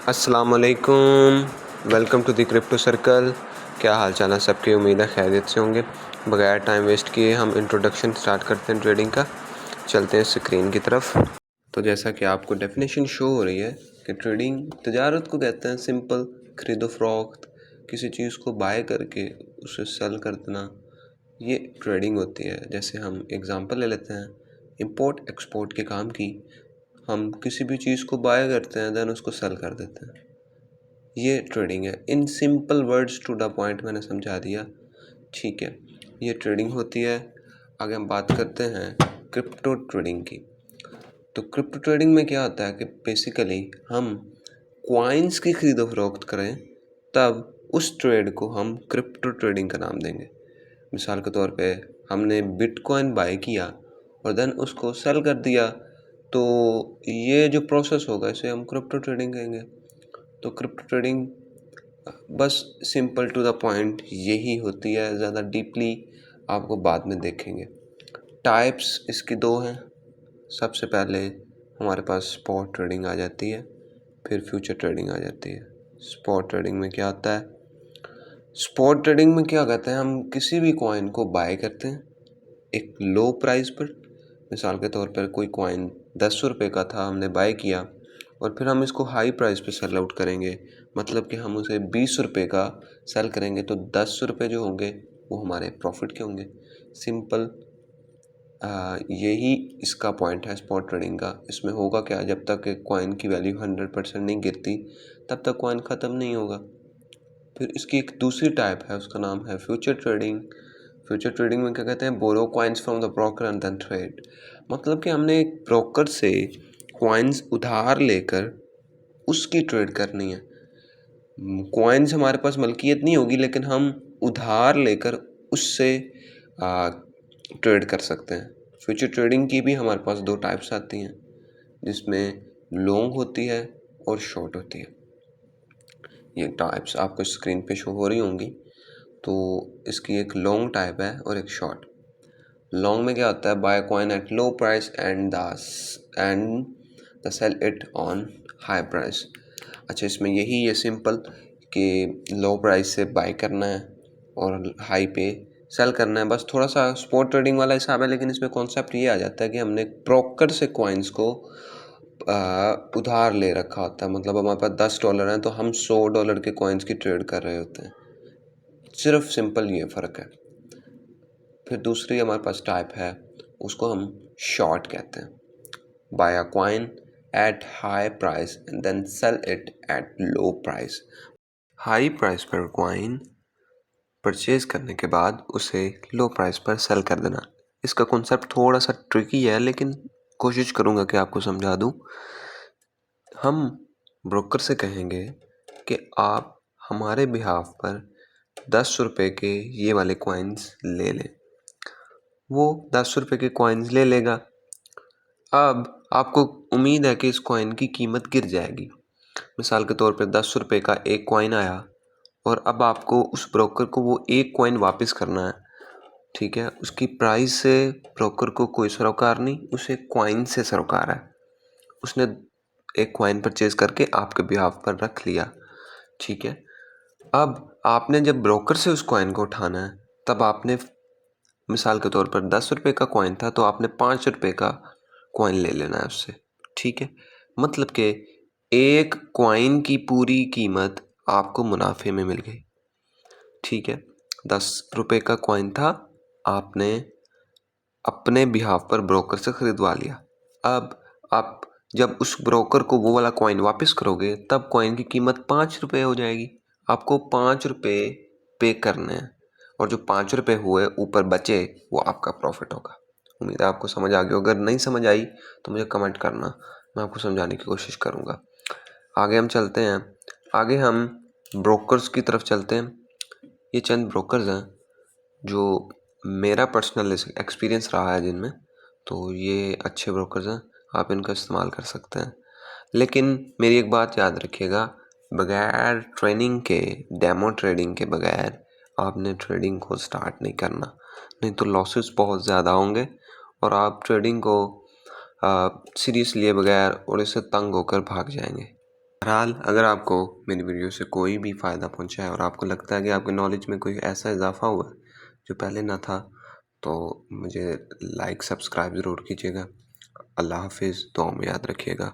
अस्सलाम वालेकुम, welcome to the crypto circle. क्या हाल चाल है सबकी? उम्मीद है खैरियत से होंगे। बगैर टाइम वेस्ट किए हम इंट्रोडक्शन स्टार्ट करते हैं ट्रेडिंग का। चलते हैं स्क्रीन की तरफ। तो जैसा कि आपको डेफिनेशन शो हो रही है कि ट्रेडिंग तजारत को कहते हैं, सिंपल ख़रीदो फरोख्त, किसी चीज़ को बाय करके उसे सेल कर देना, ये ट्रेडिंग होती है। जैसे हम एग्ज़ाम्पल ले लेते हैं इंपोर्ट एक्सपोर्ट के काम की। हम किसी भी चीज़ को बाय करते हैं देन उसको सेल कर देते हैं, ये ट्रेडिंग है। In simple words to the point मैंने समझा दिया, ठीक है। ये ट्रेडिंग होती है। आगे हम बात करते हैं क्रिप्टो ट्रेडिंग की। तो क्रिप्टो ट्रेडिंग में क्या होता है कि बेसिकली हम कॉइन्स की खरीदो फरोख्त करें, तब उस ट्रेड को हम क्रिप्टो ट्रेडिंग का नाम देंगे। मिसाल के तौर पे हमने बिटकॉइन बाय किया और देन उसको सेल कर दिया, तो ये जो प्रोसेस होगा इसे हम क्रिप्टो ट्रेडिंग कहेंगे। तो क्रिप्टो ट्रेडिंग बस सिंपल टू द पॉइंट यही होती है, ज़्यादा डीपली आपको बाद में देखेंगे। टाइप्स इसकी दो हैं। सबसे पहले हमारे पास स्पॉट ट्रेडिंग आ जाती है, फिर फ्यूचर ट्रेडिंग आ जाती है। स्पॉट ट्रेडिंग में क्या होता है? स्पॉट ट्रेडिंग में क्या कहते हैं, हम किसी भी कॉइन को बाय करते हैं एक लो प्राइस पर। मिसाल के तौर पर कोई कॉइन 10 रुपये का था, हमने बाय किया और फिर हम इसको हाई प्राइस पे सेल आउट करेंगे, मतलब कि हम उसे 20 रुपये का सेल करेंगे, तो 10 रुपये जो होंगे वो हमारे प्रॉफिट के होंगे। सिंपल यही इसका पॉइंट है स्पॉट ट्रेडिंग का। इसमें होगा क्या, जब तक एक कॉइन की वैल्यू 100% नहीं गिरती तब तक कॉइन ख़त्म नहीं होगा। फिर इसकी एक दूसरी टाइप है, उसका नाम है फ्यूचर ट्रेडिंग। फ्यूचर ट्रेडिंग में क्या कहते हैं, borrow coins from the broker and then trade. मतलब कि हमने एक ब्रोकर से कॉइन्स उधार लेकर उसकी ट्रेड करनी है। कॉइन्स हमारे पास मलकियत नहीं होगी, लेकिन हम उधार लेकर उससे ट्रेड कर सकते हैं। फ्यूचर ट्रेडिंग की भी हमारे पास दो टाइप्स आती हैं, जिसमें लॉन्ग होती है और शॉर्ट होती है। ये टाइप्स आपको स्क्रीन पे शो हो रही होंगी। तो इसकी एक लॉन्ग टाइप है और एक शॉर्ट। लॉन्ग में क्या होता है, buy coin at low price and the sell it on high price. अच्छा, इसमें यही है सिंपल कि लो प्राइस से बाय करना है और हाई पे सेल करना है। बस थोड़ा सा स्पॉट ट्रेडिंग वाला हिसाब है, लेकिन इसमें कॉन्सेप्ट ये आ जाता है कि हमने ब्रोकर से कॉइन्स को उधार ले रखा होता है। मतलब हमारे पास $10 हैं तो हम $100 के कॉइन्स की ट्रेड कर रहे होते हैं। सिर्फ सिंपल ये फ़र्क है। फिर दूसरी हमारे पास टाइप है, उसको हम शॉर्ट कहते हैं। Buy a coin at high price and then sell it at low price. High price पर कॉइन परचेज करने के बाद उसे लो प्राइस पर सेल कर देना। इसका कॉन्सेप्ट थोड़ा सा ट्रिकी है, लेकिन कोशिश करूँगा कि आपको समझा दूँ। हम ब्रोकर से कहेंगे कि आप हमारे बिहाफ पर 10 रुपये के ये वाले कॉइन्स ले लें। वो 10 रुपये के कॉइन्स ले लेगा। अब आपको उम्मीद है कि इस कॉइन की कीमत गिर जाएगी। मिसाल के तौर पर 10 रुपये का एक कॉइन आया और अब आपको उस ब्रोकर को वो एक कॉइन वापस करना है, ठीक है। उसकी प्राइस से ब्रोकर को कोई सरोकार नहीं, उसे कॉइन से सरोकार है। उसने एक कॉइन परचेज करके आपके बिहाफ पर रख लिया, ठीक है। अब आपने जब ब्रोकर से उस कॉइन को उठाना है, तब आपने मिसाल के तौर पर 10 रुपये का कॉइन था तो आपने 5 रुपये का कॉइन ले लेना है उससे, ठीक है। मतलब कि एक कॉइन की पूरी कीमत आपको मुनाफे में मिल गई, ठीक है। 10 रुपये का कॉइन था, आपने अपने बिहाफ पर ब्रोकर से ख़रीदवा लिया। अब आप जब उस ब्रोकर को वो वाला कॉइन वापस करोगे, तब कॉइन की कीमत 5 रुपये हो जाएगी। आपको 5 रुपये पे करने हैं और जो 5 रुपये हुए ऊपर बचे वो आपका प्रॉफिट होगा। उम्मीद है आपको समझ आ गई। अगर नहीं समझ आई तो मुझे कमेंट करना, मैं आपको समझाने की कोशिश करूँगा। आगे हम चलते हैं। आगे हम ब्रोकर्स की तरफ चलते हैं। ये चंद ब्रोकर्स हैं जो मेरा पर्सनल एक्सपीरियंस रहा है जिनमें, तो ये अच्छे ब्रोकर्स हैं, आप इनका इस्तेमाल कर सकते हैं। लेकिन मेरी एक बात याद रखिएगा, बगैर ट्रेनिंग के, डेमो ट्रेडिंग के बगैर आपने ट्रेडिंग को स्टार्ट नहीं करना, नहीं तो लॉसेस बहुत ज़्यादा होंगे और आप ट्रेडिंग को सीरियस लिए बगैर और इससे तंग होकर भाग जाएंगे। बहरहाल अगर आपको मेरी वीडियो से कोई भी फ़ायदा पहुँचा है और आपको लगता है कि आपके नॉलेज में कोई ऐसा इजाफ़ा हुआ है जो पहले ना था, तो मुझे लाइक सब्सक्राइब ज़रूर कीजिएगा। अल्लाह हाफ़िज़, दुआ में याद रखिएगा।